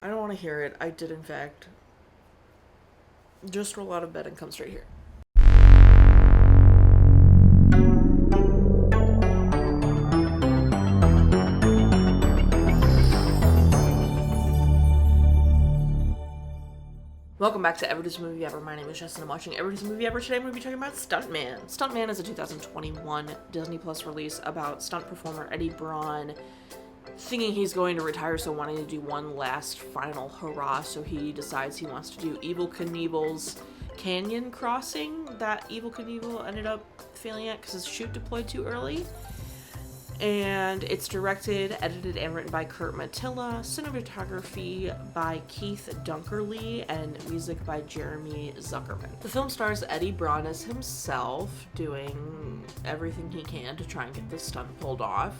I don't want to hear it. I did, in fact, just roll out of bed and come straight here. Welcome back to Everybody's Movie Ever. My name is Jess and I'm watching Everybody's Movie Ever. Today I'm going to be talking about Stuntman. Stuntman is a 2021 Disney Plus release about stunt performer Eddie Braun thinking he's going to retire, so wanting to do one last final hurrah, so he decides he wants to do Evel Knievel's canyon crossing that Evel Knievel ended up failing at because his shoot deployed too early. And it's directed, edited, and written by Mattila, cinematography by Keith Dunkerley, and music by Jeremy Zuckerman. The film stars Eddie Braun as himself, doing everything he can to try and get this stunt pulled off.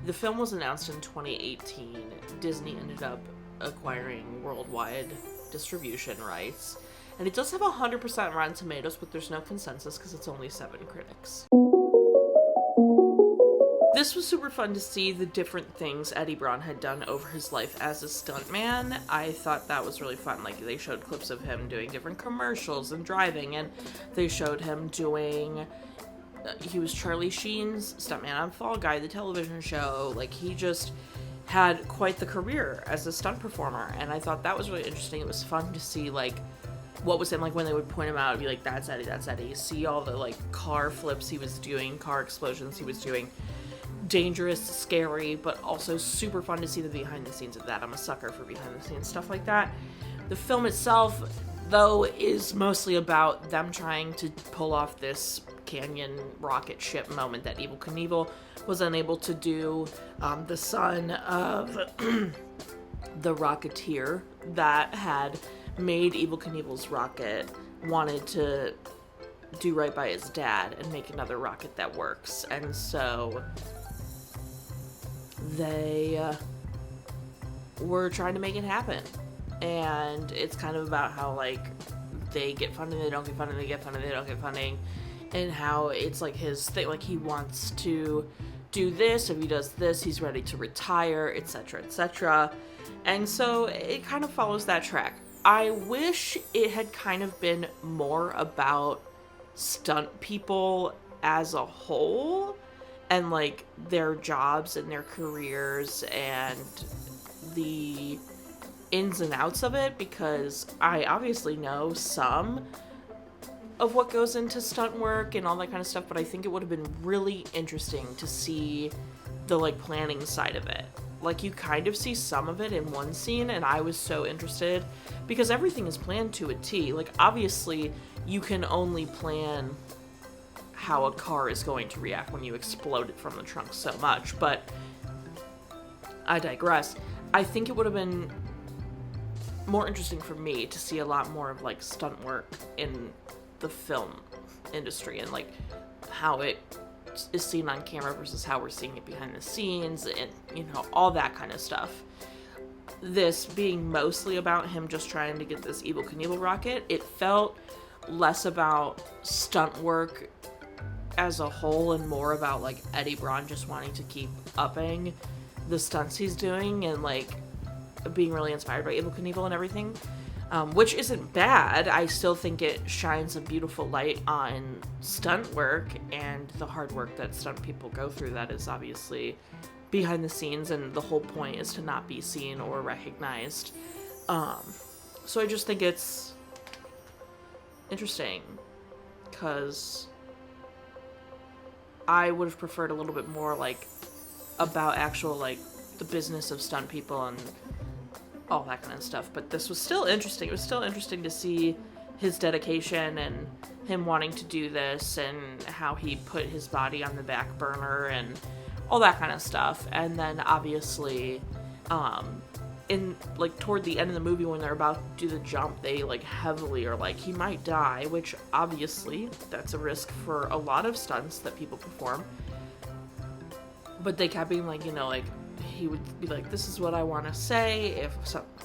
The film was announced in 2018. Disney ended up acquiring worldwide distribution rights. And it does have 100% Rotten Tomatoes, but there's no consensus because it's only 7 critics. This was super fun to see the different things Eddie Braun had done over his life as a stuntman. I thought that was really fun. Like, they showed clips of him doing different commercials and driving, and they showed him doing... he was Charlie Sheen's stuntman on Fall Guy, the television show. Like, he just had quite the career as a stunt performer, and I thought that was really interesting. It was fun to see, like, what was him, like, when they would point him out, it'd be like, that's Eddie, that's Eddie. See all the, like, car flips he was doing, car explosions he was doing. Dangerous, scary, but also super fun to see the behind the scenes of that. I'm a sucker for behind the scenes stuff like that. The film itself, though, is mostly about them trying to pull off this canyon rocket ship moment that Evel Knievel was unable to do. The son of the Rocketeer that had made Evel Knievel's rocket wanted to do right by his dad and make another rocket that works, and so they were trying to make it happen. And it's kind of about how, like, they get funding, they don't get funding, they get funding, they don't get funding, and how it's like his thing, like, he wants to do this, if he does this, he's ready to retire, etc., etc. And so it kind of follows that track. I wish it had kind of been more about stunt people as a whole, and, like, their jobs and their careers and the ins and outs of it, because I obviously know some of what goes into stunt work and all that kind of stuff, but I think it would have been really interesting to see the, like, planning side of it. Like, you kind of see some of it in one scene, and I was so interested because everything is planned to a T. Like, obviously, you can only plan how a car is going to react when you explode it from the trunk so much, but I digress. I think it would have been more interesting for me to see a lot more of, like, stunt work in the film industry and, like, how it is seen on camera versus how we're seeing it behind the scenes and, you know, all that kind of stuff. This being mostly about him just trying to get this Evel Knievel rocket, it felt less about stunt work as a whole and more about, like, Eddie Braun just wanting to keep upping the stunts he's doing and, like, being really inspired by Evel Knievel and everything, which isn't bad. I still think it shines a beautiful light on stunt work and the hard work that stunt people go through that is obviously behind the scenes, and the whole point is to not be seen or recognized. So I just think it's interesting because I would have preferred a little bit more, like, about actual, like, the business of stunt people and all that kind of stuff. But this was still interesting. It was still interesting to see his dedication and him wanting to do this and how he put his body on the back burner and all that kind of stuff. And then obviously, in, like, toward the end of the movie when they're about to do the jump, they, like, heavily are like, he might die, which obviously that's a risk for a lot of stunts that people perform. But they kept being like, you know, like, he would be like, this is what I want to say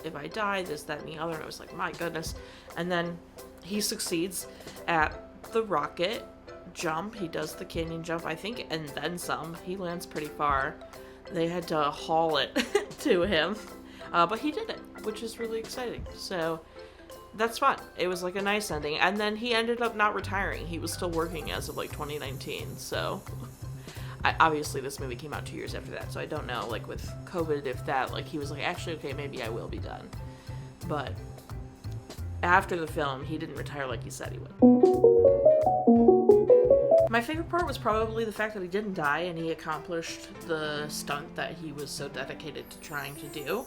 if I die, this, that, and the other. And I was like, my goodness. And then he succeeds at the rocket jump. He does the canyon jump, I think, and then some. He lands pretty far. They had to haul it to him. But he did it, which is really exciting. So that's fun. It was like a nice ending. And then he ended up not retiring. He was still working as of like 2019. So obviously this movie came out 2 years after that. So I don't know, like with COVID, if that, like he was like, actually, okay, maybe I will be done. But after the film, he didn't retire like he said he would. My favorite part was probably the fact that he didn't die and he accomplished the stunt that he was so dedicated to trying to do.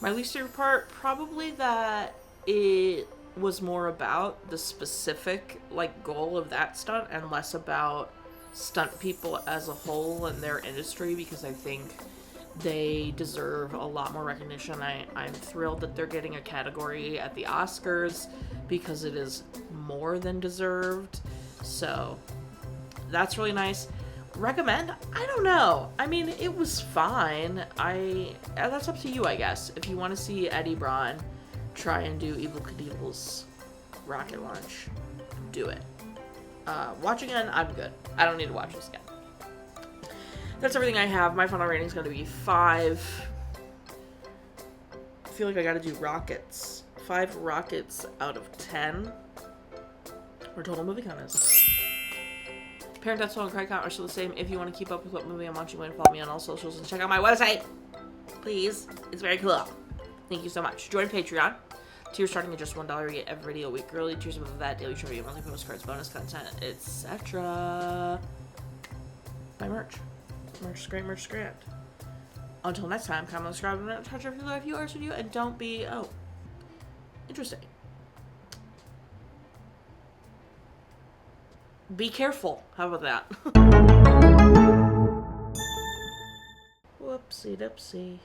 My least favorite part, probably that it was more about the specific, like, goal of that stunt and less about stunt people as a whole and their industry, because I think they deserve a lot more recognition. I'm thrilled that they're getting a category at the Oscars because it is more than deserved. So that's really nice. Recommend? I don't know. I mean, it was fine. That's up to you, I guess. If you want to see Eddie Braun try and do Evel Knievel's rocket launch, do it. Watch again, I'm good. I don't need to watch this again. That's everything I have. My final rating is going to be 5. I feel like I got to do rockets. 5 rockets out of 10. Or total movie count is. Parent Death Toll and Cry Count are still the same. If you want to keep up with what movie I'm watching, follow me on all socials and check out my website. Please. It's very cool. Thank you so much. Join Patreon. Tiers starting at just $1. You get every video a week early. Tiers above that, daily trivia, monthly postcards, bonus content, etc. Buy merch. Merch is great, merch is grand. Until next time, comment, subscribe, and touch if you love yours with you, and don't be, interesting. Be careful. How about that? Whoopsie doopsie.